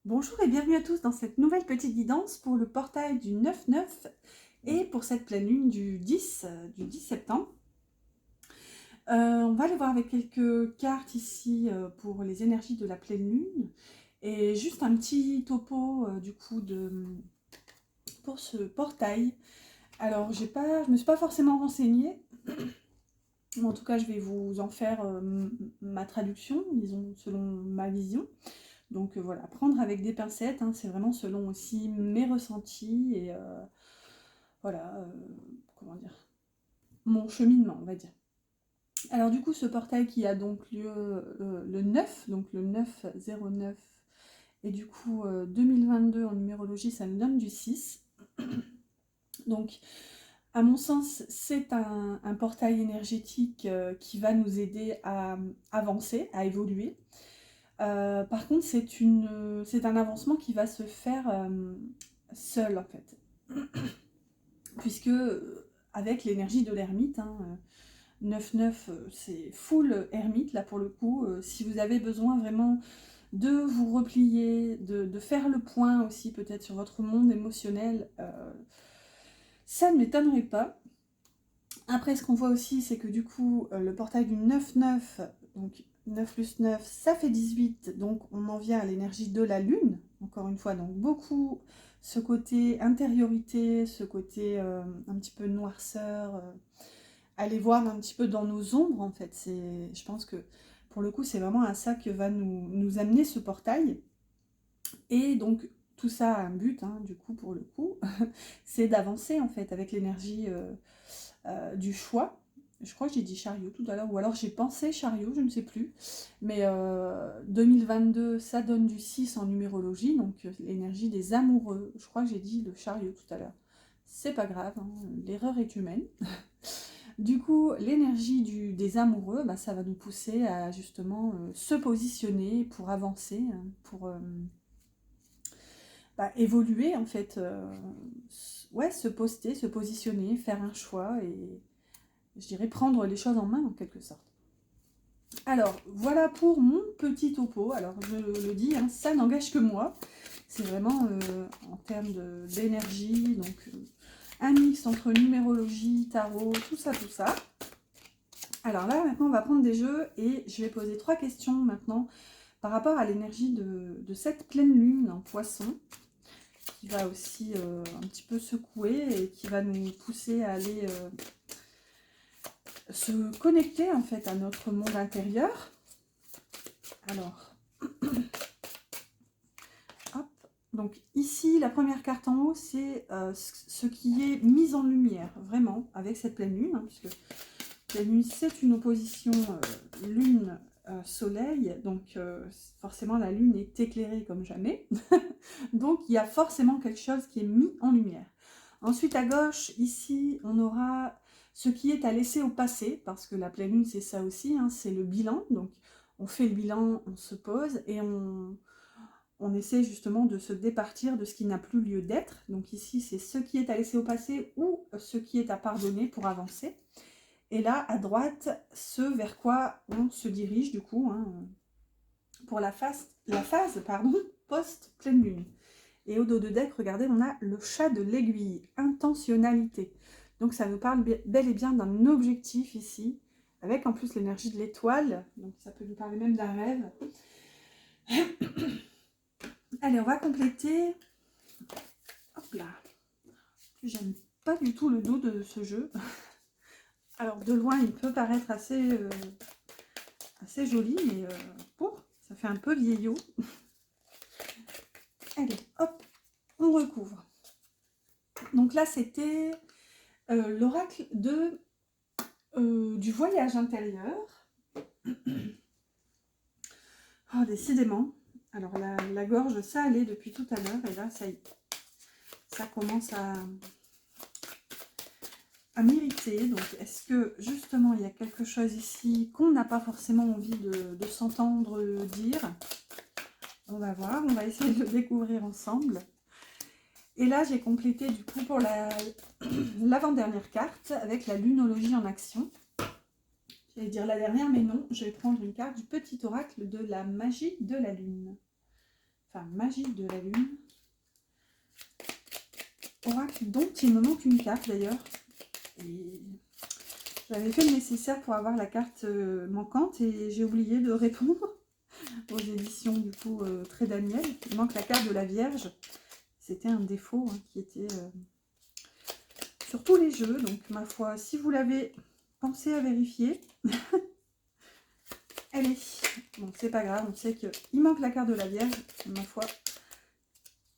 Bonjour et bienvenue à tous dans cette nouvelle petite guidance pour le portail du 9-9 et pour cette pleine lune du 10 septembre. On va aller voir avec quelques cartes ici pour les énergies de la pleine lune et juste un petit topo du coup pour ce portail. Alors je me suis pas forcément renseignée, mais en tout cas je vais vous en faire ma traduction, disons selon ma vision. Donc voilà, prendre avec des pincettes, hein, c'est vraiment selon aussi mes ressentis et voilà, comment dire, mon cheminement, on va dire. Alors du coup, ce portail qui a donc lieu le 9, donc le 9-09, et du coup 2022 en numérologie, ça nous donne du 6. Donc à mon sens, c'est un portail énergétique qui va nous aider à avancer, à évoluer. Par contre, c'est un avancement qui va se faire seul en fait, puisque avec l'énergie de l'ermite, hein, 9-9, c'est full ermite là pour le coup. Si vous avez besoin vraiment de vous replier, de faire le point aussi peut-être sur votre monde émotionnel, ça ne m'étonnerait pas. Après, ce qu'on voit aussi, c'est que du coup, le portail du 9-9, donc 9 plus 9, ça fait 18, donc on en vient à l'énergie de la lune, encore une fois, donc beaucoup ce côté intériorité, ce côté un petit peu noirceur, aller voir un petit peu dans nos ombres, en fait. Je pense que pour le coup, c'est vraiment à ça que va nous amener ce portail. Et donc, tout ça a un but, hein, du coup, pour le coup, c'est d'avancer, en fait, avec l'énergie du choix. Je crois que j'ai dit chariot tout à l'heure, ou alors j'ai pensé chariot, je ne sais plus. Mais 2022, ça donne du 6 en numérologie, donc l'énergie des amoureux. Je crois que j'ai dit le chariot tout à l'heure. C'est pas grave, hein, l'erreur est humaine. Du coup, l'énergie des amoureux, bah, ça va nous pousser à justement se positionner pour avancer, hein, pour évoluer en fait. Ouais, se poster, se positionner, faire un choix et je dirais prendre les choses en main en quelque sorte. Alors, voilà pour mon petit topo. Alors, je le dis, hein, ça n'engage que moi. C'est vraiment en termes d'énergie, donc un mix entre numérologie, tarot, tout ça, tout ça. Alors là, maintenant, on va prendre des jeux et je vais poser 3 questions maintenant par rapport à l'énergie de cette pleine lune en poisson qui va aussi un petit peu secouer et qui va nous pousser à aller se connecter en fait à notre monde intérieur. Alors, hop. Donc ici, la première carte en haut, c'est ce qui est mis en lumière, vraiment, avec cette pleine lune, hein, puisque pleine lune, c'est une opposition lune-soleil, donc forcément la lune est éclairée comme jamais, donc il y a forcément quelque chose qui est mis en lumière. Ensuite, à gauche, ici, on aura ce qui est à laisser au passé, parce que la pleine lune, c'est ça aussi, hein, c'est le bilan. Donc, on fait le bilan, on se pose et on essaie justement de se départir de ce qui n'a plus lieu d'être. Donc ici, c'est ce qui est à laisser au passé ou ce qui est à pardonner pour avancer. Et là, à droite, ce vers quoi on se dirige, du coup, hein, pour la phase post-pleine lune. Et au dos de deck, regardez, on a le chat de l'aiguille, intentionnalité. Donc ça nous parle bel et bien d'un objectif ici, avec en plus l'énergie de l'étoile, donc ça peut nous parler même d'un rêve. Allez, on va compléter. Hop là. J'aime pas du tout le dos de ce jeu. Alors de loin, il peut paraître assez joli, mais bon, ça fait un peu vieillot. Allez, hop, on recouvre. Donc là, c'était l'oracle du voyage intérieur. Oh, décidément. Alors la gorge, ça allait depuis tout à l'heure, et là, ça y est. Ça commence à m'irriter. Donc, est-ce que justement, il y a quelque chose ici qu'on n'a pas forcément envie de s'entendre dire? On va voir, on va essayer de le découvrir ensemble. Et là, j'ai complété du coup pour l'avant-dernière carte avec la lunologie en action. J'allais dire la dernière, mais non, je vais prendre une carte du petit oracle de la magie de la lune. enfin magie de la lune. Oracle dont il me manque une carte d'ailleurs. Et j'avais fait le nécessaire pour avoir la carte manquante et j'ai oublié de répondre aux éditions du coup Très Daniel. Il manque la carte de la Vierge. C'était un défaut hein, qui était sur tous les jeux. Donc ma foi, si vous l'avez pensé à vérifier, elle est. Bon, c'est pas grave, on sait qu'il manque la carte de la Vierge. Ma foi,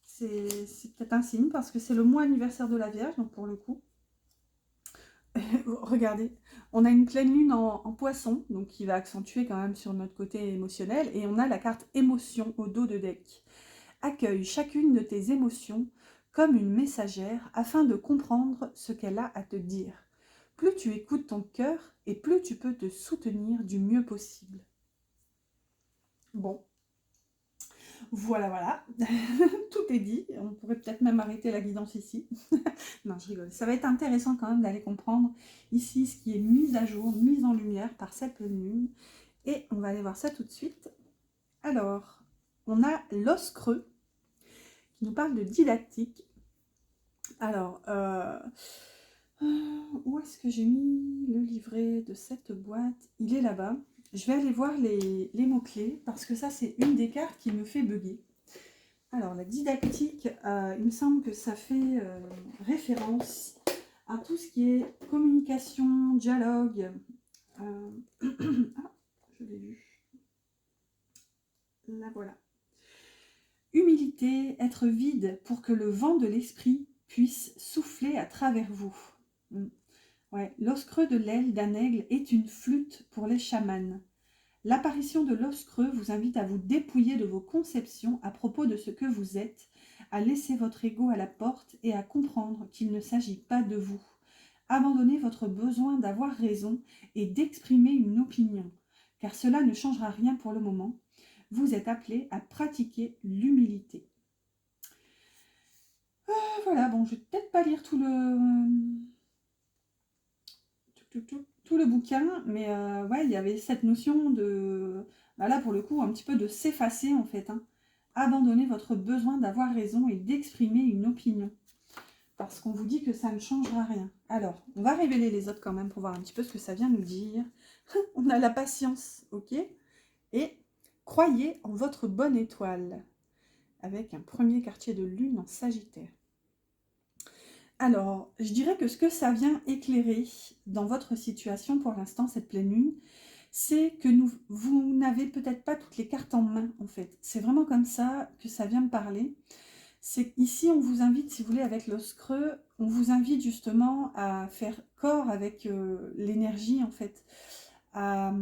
c'est peut-être un signe parce que c'est le mois anniversaire de la Vierge. Donc pour le coup, regardez, on a une pleine lune en poisson, donc qui va accentuer quand même sur notre côté émotionnel. Et on a la carte émotion au dos de deck. Accueille chacune de tes émotions comme une messagère afin de comprendre ce qu'elle a à te dire. Plus tu écoutes ton cœur et plus tu peux te soutenir du mieux possible. Bon, voilà. Tout est dit. On pourrait peut-être même arrêter la guidance ici. Non, je rigole. Ça va être intéressant quand même d'aller comprendre ici ce qui est mis à jour, mis en lumière par cette pleine lune. Et on va aller voir ça tout de suite. Alors, on a l'os creux qui nous parle de didactique. Alors, où est-ce que j'ai mis le livret de cette boîte? Il est là-bas. Je vais aller voir les mots-clés parce que ça, c'est une des cartes qui me fait bugger. Alors, la didactique, il me semble que ça fait référence à tout ce qui est communication, dialogue. Ah, je l'ai vu. Là, voilà. Humilité, être vide pour que le vent de l'esprit puisse souffler à travers vous. Ouais, l'os creux de l'aile d'un aigle est une flûte pour les chamans. L'apparition de l'os creux vous invite à vous dépouiller de vos conceptions à propos de ce que vous êtes, à laisser votre ego à la porte et à comprendre qu'il ne s'agit pas de vous. Abandonnez votre besoin d'avoir raison et d'exprimer une opinion, car cela ne changera rien pour le moment. Vous êtes appelé à pratiquer l'humilité. Voilà, bon, je vais peut-être pas lire tout le bouquin, mais ouais, il y avait cette notion de, bah là pour le coup, un petit peu de s'effacer en fait. Hein. Abandonner votre besoin d'avoir raison et d'exprimer une opinion. Parce qu'on vous dit que ça ne changera rien. Alors, on va révéler les autres quand même pour voir un petit peu ce que ça vient nous dire. On a la patience, ok? Et croyez en votre bonne étoile. Avec un premier quartier de lune en Sagittaire. Alors, je dirais que ce que ça vient éclairer dans votre situation pour l'instant, cette pleine lune, c'est que vous n'avez peut-être pas toutes les cartes en main, en fait. C'est vraiment comme ça que ça vient me parler. C'est ici, on vous invite, si vous voulez, avec l'os creux, on vous invite justement à faire corps avec l'énergie, en fait, à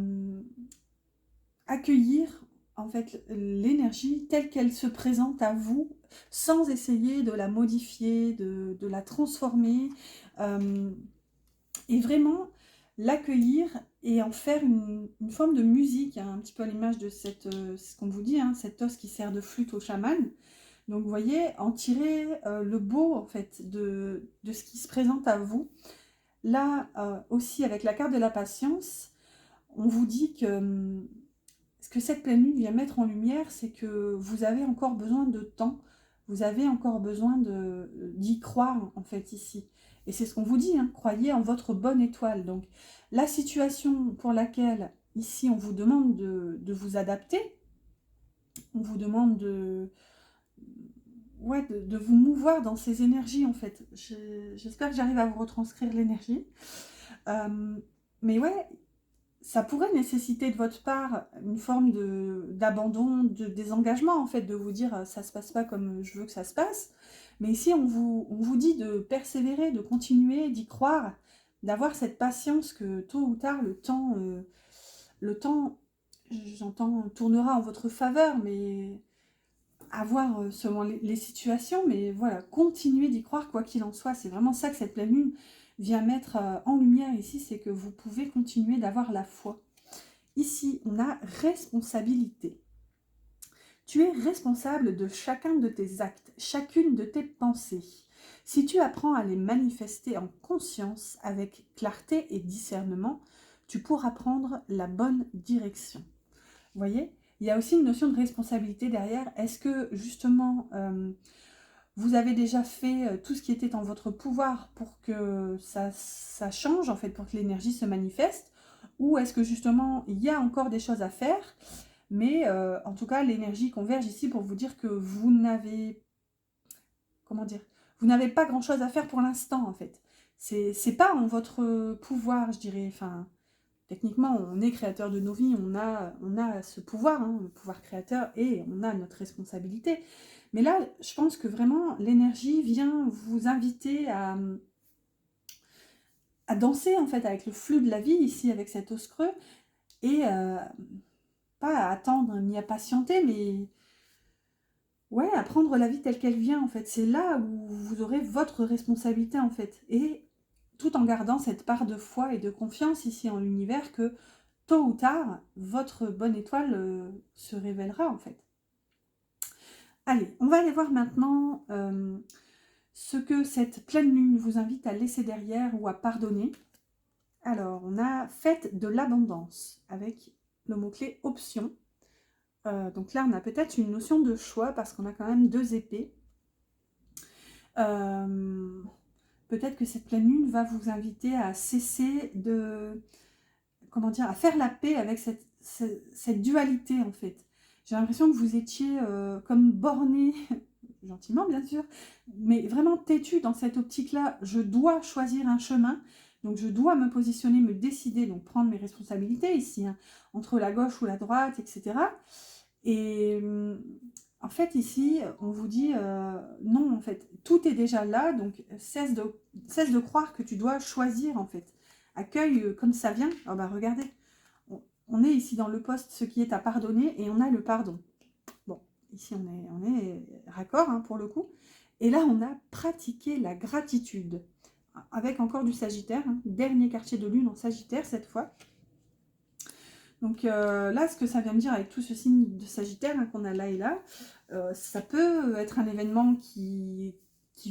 accueillir en fait l'énergie telle qu'elle se présente à vous sans essayer de la modifier, de la transformer et vraiment l'accueillir et en faire une forme de musique, hein, un petit peu à l'image de ce qu'on vous dit, hein, cet os qui sert de flûte au chaman. Donc vous voyez, en tirer le beau en fait de ce qui se présente à vous. Là aussi avec la carte de la patience, on vous dit que ce que cette pleine lune vient mettre en lumière, c'est que vous avez encore besoin de temps, vous avez encore besoin d'y croire en fait ici. Et c'est ce qu'on vous dit, hein, croyez en votre bonne étoile. Donc la situation pour laquelle ici on vous demande de vous adapter, on vous demande de vous mouvoir dans ces énergies en fait. J'espère que j'arrive à vous retranscrire l'énergie. Mais ouais, ça pourrait nécessiter de votre part une forme d'abandon, de désengagement, en fait, de vous dire ça se passe pas comme je veux que ça se passe. Mais ici, on vous dit de persévérer, de continuer, d'y croire, d'avoir cette patience que tôt ou tard, le temps, j'entends, tournera en votre faveur, mais à voir selon les situations. Mais voilà, continuez d'y croire, quoi qu'il en soit. C'est vraiment ça que cette pleine lune vient mettre en lumière ici, c'est que vous pouvez continuer d'avoir la foi. Ici, on a responsabilité. Tu es responsable de chacun de tes actes, chacune de tes pensées. Si tu apprends à les manifester en conscience avec clarté et discernement, tu pourras prendre la bonne direction. Vous voyez, il y a aussi une notion de responsabilité derrière. Est-ce que justement, vous avez déjà fait tout ce qui était en votre pouvoir pour que ça change, en fait, pour que l'énergie se manifeste? Ou est-ce que justement, il y a encore des choses à faire? Mais en tout cas, l'énergie converge ici pour vous dire que vous n'avez, comment dire, vous n'avez pas grand-chose à faire pour l'instant, en fait. C'est pas en votre pouvoir, je dirais. Enfin, techniquement, on est créateur de nos vies, on a ce pouvoir, hein, le pouvoir créateur, et on a notre responsabilité. Mais là, je pense que vraiment, l'énergie vient vous inviter à danser, en fait, avec le flux de la vie, ici, avec cet os creux, et pas à attendre ni à patienter, mais ouais, à prendre la vie telle qu'elle vient, en fait. C'est là où vous aurez votre responsabilité, en fait. Et tout en gardant cette part de foi et de confiance ici en l'univers que tôt ou tard, votre bonne étoile se révélera, en fait. Allez, on va aller voir maintenant ce que cette pleine lune vous invite à laisser derrière ou à pardonner. Alors, on a fête de l'abondance avec le mot-clé option. Donc là, on a peut-être une notion de choix parce qu'on a quand même 2 épées. Peut-être que cette pleine lune va vous inviter à cesser de, comment dire, à faire la paix avec cette dualité, en fait. J'ai l'impression que vous étiez comme borné, gentiment bien sûr, mais vraiment têtu dans cette optique-là. Je dois choisir un chemin, donc je dois me positionner, me décider, donc prendre mes responsabilités ici, hein, entre la gauche ou la droite, etc. Et en fait, ici, on vous dit non, en fait, tout est déjà là, donc cesse de croire que tu dois choisir, en fait. Accueille comme ça vient. Oh bah regardez, on est ici dans le poste ce qui est à pardonner et on a le pardon. Bon, ici on est raccord hein, pour le coup. Et là, on a pratiqué la gratitude avec encore du Sagittaire, hein, dernier quartier de lune en Sagittaire cette fois. Donc là, ce que ça vient me dire avec tout ce signe de Sagittaire hein, qu'on a là et là, ça peut être un événement qui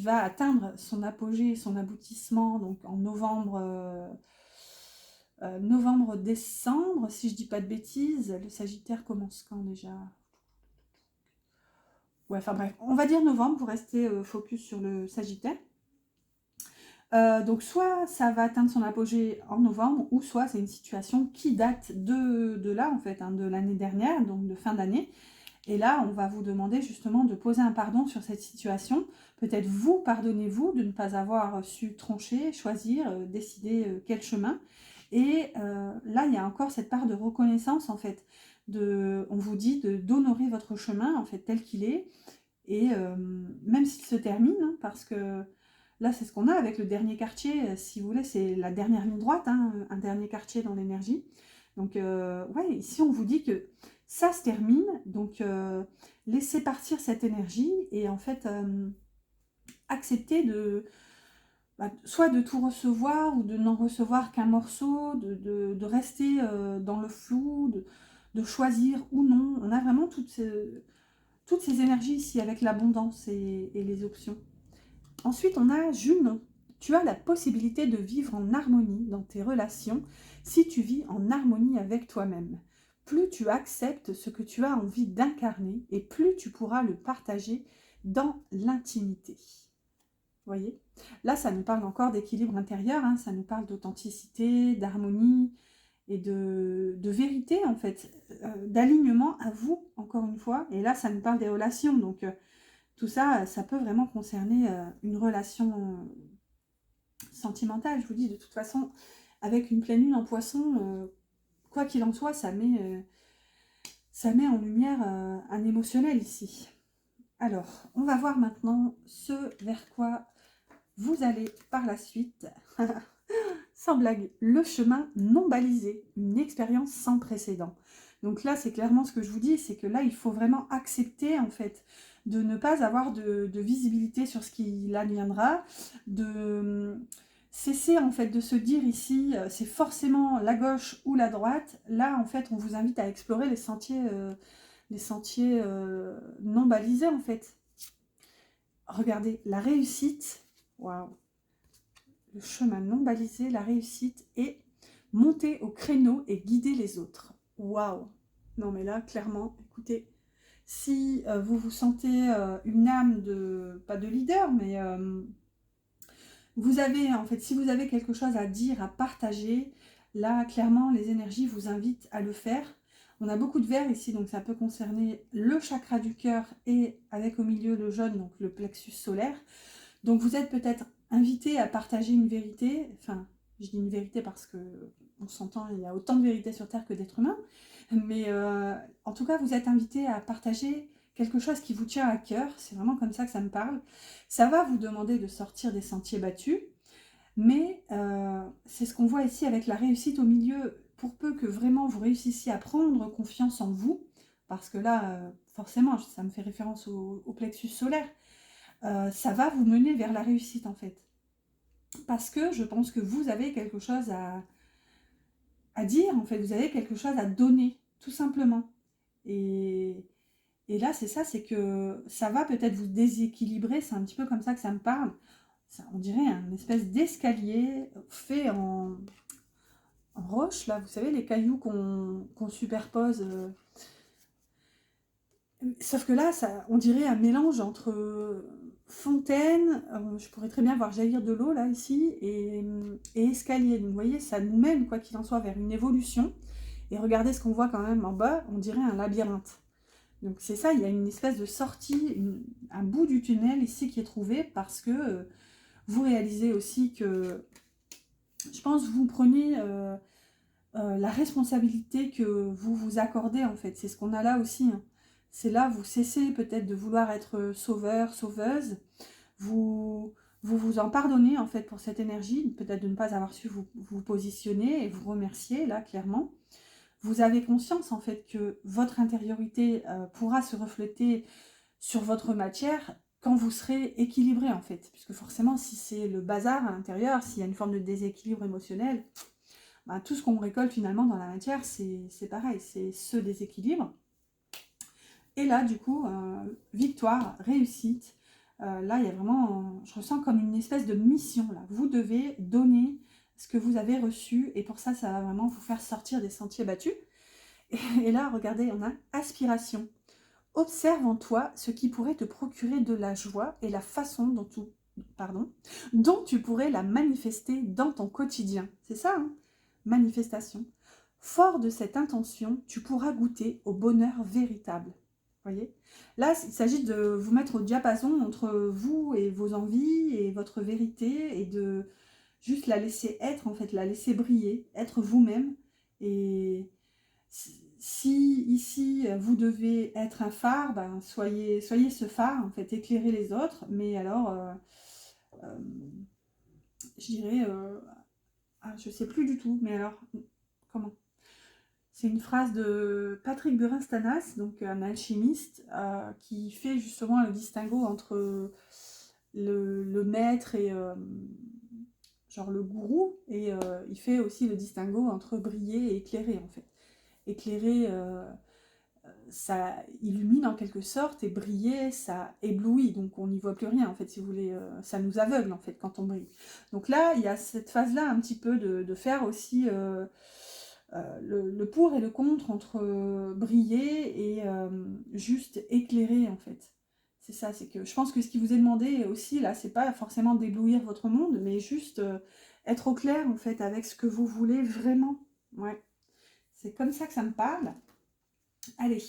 va atteindre son apogée, son aboutissement, donc en novembre-décembre, si je dis pas de bêtises. Le Sagittaire commence quand déjà? Ouais, enfin bref, on va dire novembre pour rester focus sur le Sagittaire. Donc soit ça va atteindre son apogée en novembre, ou soit c'est une situation qui date de là, en fait, hein, de l'année dernière, donc de fin d'année. Et là, on va vous demander justement de poser un pardon sur cette situation. Peut-être vous, pardonnez-vous de ne pas avoir su trancher, choisir, décider quel chemin. Et là, il y a encore cette part de reconnaissance, en fait. On vous dit d'honorer votre chemin, en fait, tel qu'il est. Et même s'il se termine, hein, parce que là, c'est ce qu'on a avec le dernier quartier, si vous voulez, c'est la dernière ligne droite, hein, un dernier quartier dans l'énergie. Donc, ouais, ici, on vous dit que ça se termine, donc laissez partir cette énergie et en fait, accepter soit de tout recevoir ou de n'en recevoir qu'un morceau, de rester dans le flou, de choisir ou non. On a vraiment toutes ces énergies ici avec l'abondance et les options. Ensuite, on a Junon. Tu as la possibilité de vivre en harmonie dans tes relations si tu vis en harmonie avec toi-même. Plus tu acceptes ce que tu as envie d'incarner et plus tu pourras le partager dans l'intimité. Vous voyez? Là, ça nous parle encore d'équilibre intérieur, hein, ça nous parle d'authenticité, d'harmonie et de vérité, en fait, d'alignement à vous, encore une fois. Et là, ça nous parle des relations, donc tout ça, ça peut vraiment concerner une relation sentimentale. Je vous dis, de toute façon, avec une pleine lune en poisson, quoi qu'il en soit, ça met en lumière un émotionnel ici. Alors, on va voir maintenant ce vers quoi vous allez par la suite. Sans blague, le chemin non balisé, une expérience sans précédent. Donc là, c'est clairement ce que je vous dis, c'est que là, il faut vraiment accepter, en fait, de ne pas avoir de visibilité sur ce qui adviendra, de cesser, en fait, de se dire ici, c'est forcément la gauche ou la droite. Là, en fait, on vous invite à explorer les sentiers non balisés, en fait. Regardez, la réussite, waouh! Le chemin non balisé, la réussite et monter au créneau et guider les autres. Waouh! Non mais là, clairement, écoutez, si vous vous sentez une âme de, pas de leader, mais vous avez, en fait, si vous avez quelque chose à dire, à partager, là, clairement, les énergies vous invitent à le faire. On a beaucoup de verres ici, donc ça peut concerner le chakra du cœur et avec au milieu le jaune, donc le plexus solaire. Donc vous êtes peut-être invité à partager une vérité, enfin, je dis une vérité parce que on s'entend, il y a autant de vérités sur Terre que d'êtres humains, mais en tout cas, vous êtes invité à partager quelque chose qui vous tient à cœur, c'est vraiment comme ça que ça me parle. Ça va vous demander de sortir des sentiers battus, mais c'est ce qu'on voit ici avec la réussite au milieu, pour peu que vraiment vous réussissiez à prendre confiance en vous, parce que là, forcément, ça me fait référence au plexus solaire, ça va vous mener vers la réussite en fait. Parce que je pense que vous avez quelque chose à dire, en fait, vous avez quelque chose à donner, tout simplement. Et, et là, c'est ça, c'est que ça va peut-être vous déséquilibrer, c'est un petit peu comme ça que ça me parle. Ça, on dirait un espèce d'escalier fait en roche, là, vous savez, les cailloux qu'on superpose. Sauf que là, ça, on dirait un mélange entre fontaine, je pourrais très bien voir jaillir de l'eau, là, ici, et escalier. Donc, vous voyez, ça nous mène, quoi qu'il en soit, vers une évolution. Et regardez ce qu'on voit quand même en bas, on dirait un labyrinthe. Donc c'est ça, il y a une espèce de sortie, un bout du tunnel ici qui est trouvé parce que vous réalisez aussi que, je pense, vous prenez la responsabilité que vous vous accordez en fait. C'est ce qu'on a là aussi, hein. C'est là, vous cessez peut-être de vouloir être sauveur, sauveuse. Vous, vous en pardonnez en fait pour cette énergie, peut-être de ne pas avoir su vous positionner et vous remercier là clairement. Vous avez conscience en fait que votre intériorité pourra se refléter sur votre matière quand vous serez équilibré en fait. Puisque forcément, si c'est le bazar à l'intérieur, s'il y a une forme de déséquilibre émotionnel, ben, tout ce qu'on récolte finalement dans la matière, c'est pareil, c'est ce déséquilibre. Et là, du coup, victoire, réussite. Là, il y a vraiment, je ressens comme une espèce de mission. Là. Vous devez donner ce que vous avez reçu. Et pour ça, ça va vraiment vous faire sortir des sentiers battus. Et là, regardez, on a aspiration. Observe en toi ce qui pourrait te procurer de la joie et la façon dont tu pourrais la manifester dans ton quotidien. C'est ça, hein? Manifestation. Fort de cette intention, tu pourras goûter au bonheur véritable. Voyez? Là, il s'agit de vous mettre au diapason entre vous et vos envies et votre vérité et de juste la laisser être, en fait, la laisser briller, être vous-même. Et si ici vous devez être un phare, ben, soyez ce phare, en fait, éclairez les autres, mais alors, euh, je dirais, je sais plus du tout, mais alors, comment? C'est une phrase de Patrick Burin-Stanas, donc un alchimiste, qui fait justement le distinguo entre le maître et genre le gourou, et il fait aussi le distinguo entre briller et éclairer en fait. Éclairer, ça illumine en quelque sorte, et briller, ça éblouit, donc on n'y voit plus rien en fait, si vous voulez, ça nous aveugle en fait quand on brille. Donc là, il y a cette phase-là un petit peu de faire aussi le pour et le contre entre briller et juste éclairer en fait. C'est ça, c'est que je pense que ce qui vous est demandé aussi là, c'est pas forcément d'éblouir votre monde, mais juste être au clair en fait avec ce que vous voulez vraiment. Ouais, c'est comme ça que ça me parle. Allez,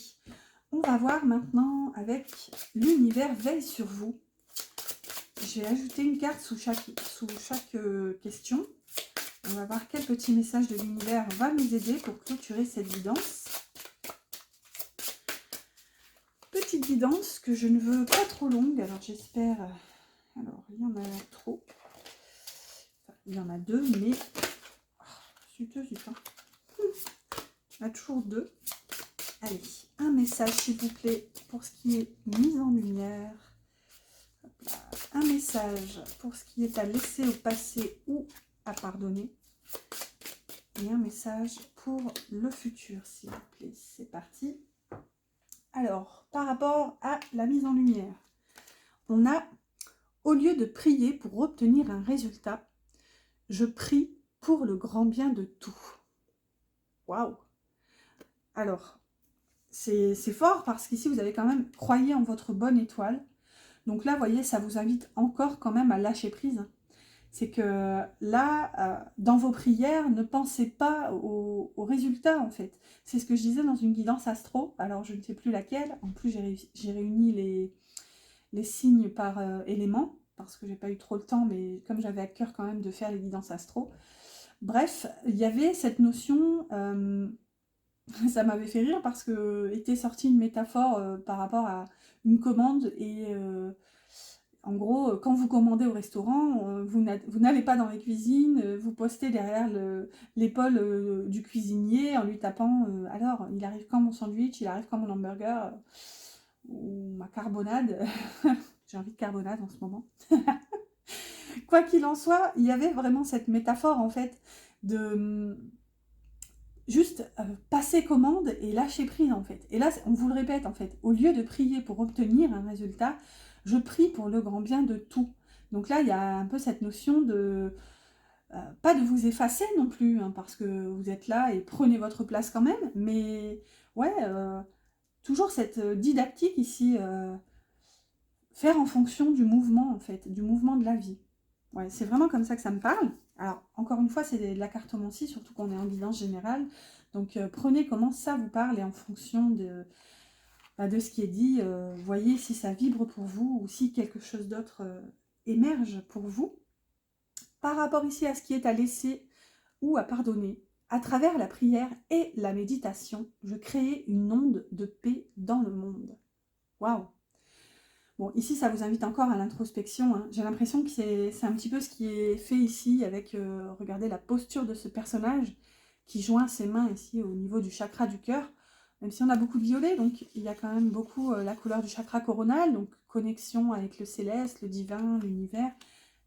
on va voir maintenant avec l'univers veille sur vous. J'ai ajouté une carte sous chaque question. On va voir quel petit message de l'univers va nous aider pour clôturer cette guidance. Petite guidance que je ne veux pas trop longue, alors j'espère... Alors, il y en a trop. Enfin, il y en a deux, mais... zut, hein. Il y en a toujours deux. Allez, un message s'il vous plaît pour ce qui est mise en lumière. Un message pour ce qui est à laisser au passé ou à pardonner. Et un message pour le futur, s'il vous plaît. C'est parti. Alors, par rapport à la mise en lumière, on a, au lieu de prier pour obtenir un résultat, je prie pour le grand bien de tout. Waouh! Alors, c'est fort parce qu'ici, vous avez quand même croyez en votre bonne étoile. Donc là, vous voyez, ça vous invite encore quand même à lâcher prise. C'est que là, dans vos prières, ne pensez pas aux résultats, en fait. C'est ce que je disais dans une guidance astro. Alors, je ne sais plus laquelle. En plus, j'ai réuni les signes par éléments, parce que j'ai pas eu trop le temps, mais comme j'avais à cœur quand même de faire les guidances astro. Bref, il y avait cette notion... ça m'avait fait rire parce que était sortie une métaphore par rapport à une commande et en gros, quand vous commandez au restaurant, vous n'allez pas dans les cuisines, vous postez derrière l'épaule du cuisinier en lui tapant alors, il arrive quand mon sandwich, il arrive quand mon hamburger ou ma carbonade. J'ai envie de carbonade en ce moment. Quoi qu'il en soit, il y avait vraiment cette métaphore en fait de juste passer commande et lâcher prise en fait. Et là, on vous le répète en fait, au lieu de prier pour obtenir un résultat, je prie pour le grand bien de tout. Donc là, il y a un peu cette notion de, pas de vous effacer non plus, hein, parce que vous êtes là et prenez votre place quand même, mais ouais, toujours cette didactique ici, faire en fonction du mouvement en fait, du mouvement de la vie. Ouais, c'est vraiment comme ça que ça me parle. Alors, encore une fois, c'est de la cartomancie, surtout qu'on est en guidance générale. Donc, prenez comment ça vous parle et en fonction de ce qui est dit, voyez si ça vibre pour vous ou si quelque chose d'autre émerge pour vous. Par rapport ici à ce qui est à laisser ou à pardonner, à travers la prière et la méditation, je crée une onde de paix dans le monde. Waouh! Bon, ici, ça vous invite encore à l'introspection, hein. J'ai l'impression que c'est un petit peu ce qui est fait ici avec, regardez la posture de ce personnage qui joint ses mains ici au niveau du chakra du cœur. Même si on a beaucoup de violet, donc il y a quand même beaucoup la couleur du chakra coronal, donc connexion avec le céleste, le divin, l'univers,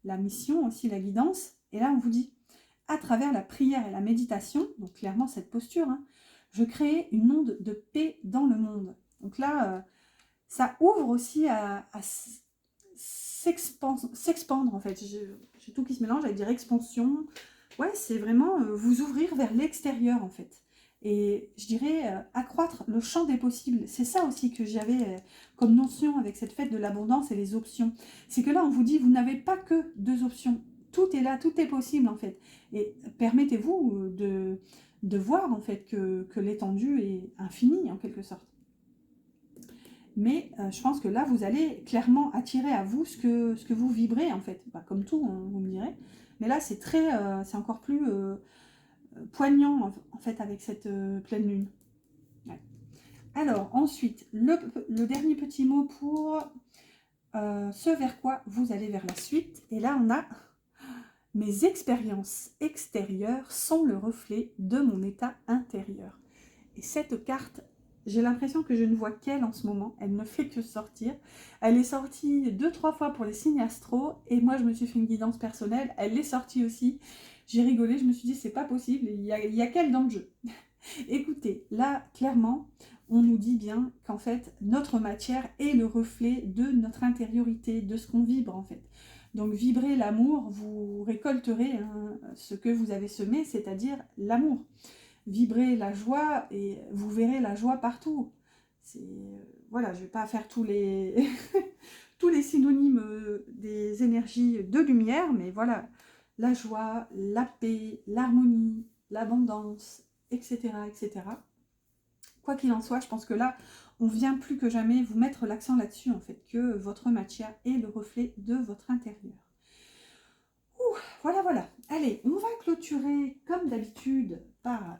la mission aussi, la guidance. Et là, on vous dit, à travers la prière et la méditation, donc clairement cette posture, hein, je crée une onde de paix dans le monde. Donc là... ça ouvre aussi à s'expandre en fait. J'ai tout qui se mélange, j'allais dire expansion. Ouais, c'est vraiment vous ouvrir vers l'extérieur en fait. Et je dirais accroître le champ des possibles. C'est ça aussi que j'avais comme notion avec cette fête de l'abondance et les options. C'est que là, on vous dit, vous n'avez pas que deux options. Tout est là, tout est possible en fait. Et permettez-vous de voir en fait que l'étendue est infinie en quelque sorte. Mais je pense que là, vous allez clairement attirer à vous ce que vous vibrez, en fait. Bah, comme tout, hein, vous me direz. Mais là, c'est c'est encore plus poignant, en fait, avec cette pleine lune. Ouais. Alors, ensuite, le dernier petit mot pour ce vers quoi vous allez vers la suite. Et là, on a mes expériences extérieures sont le reflet de mon état intérieur. Et cette carte, j'ai l'impression que je ne vois qu'elle en ce moment. Elle ne fait que sortir. Elle est sortie 2-3 fois pour les signes astro. Et moi, je me suis fait une guidance personnelle. Elle est sortie aussi. J'ai rigolé. Je me suis dit, c'est pas possible. Il y a qu'elle dans le jeu. Écoutez, là, clairement, on nous dit bien qu'en fait, notre matière est le reflet de notre intériorité, de ce qu'on vibre en fait. Donc, vibrez l'amour, vous récolterez hein, ce que vous avez semé, c'est-à-dire l'amour. Vibrez la joie et vous verrez la joie partout. Voilà, je ne vais pas faire tous les, tous les synonymes des énergies de lumière, mais voilà, la joie, la paix, l'harmonie, l'abondance, etc., etc. Quoi qu'il en soit, je pense que là, on vient plus que jamais vous mettre l'accent là-dessus, en fait, que votre matière est le reflet de votre intérieur. Ouh, voilà, voilà. Allez, on va clôturer, comme d'habitude, par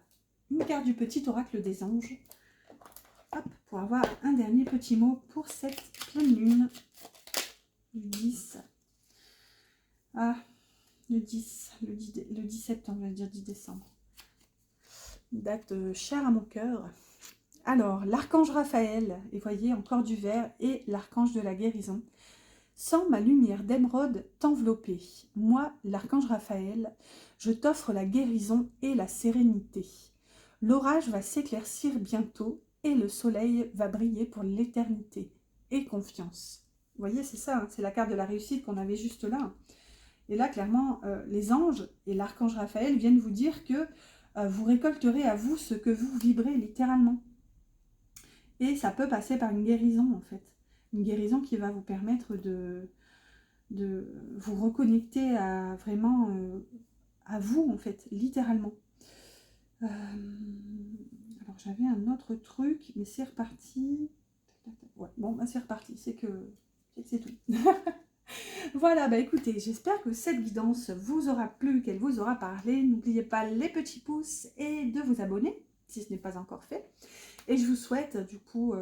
une carte du petit oracle des anges. Hop, pour avoir un dernier petit mot pour cette pleine lune du 10. Ah, le 10 septembre, je vais dire 10 décembre. Une date chère à mon cœur. Alors, l'archange Raphaël, et voyez encore du vert, et l'archange de la guérison. Sans ma lumière d'émeraude t'envelopper, moi, l'archange Raphaël, je t'offre la guérison et la sérénité. L'orage va s'éclaircir bientôt et le soleil va briller pour l'éternité. Et confiance. Vous voyez, c'est ça, hein, c'est la carte de la réussite qu'on avait juste là. Et là, clairement, les anges et l'archange Raphaël viennent vous dire que vous récolterez à vous ce que vous vibrez littéralement. Et ça peut passer par une guérison, en fait. Une guérison qui va vous permettre de vous reconnecter à vraiment à vous, en fait, littéralement. Alors, j'avais un autre truc, mais c'est reparti. Ouais, bon, bah, c'est reparti, c'est que c'est tout. Voilà, bah écoutez, j'espère que cette guidance vous aura plu, qu'elle vous aura parlé. N'oubliez pas les petits pouces et de vous abonner, si ce n'est pas encore fait. Et je vous souhaite, du coup,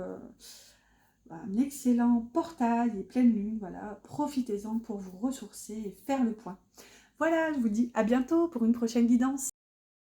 un excellent portail et pleine lune. Voilà, profitez-en pour vous ressourcer et faire le point. Voilà, je vous dis à bientôt pour une prochaine guidance.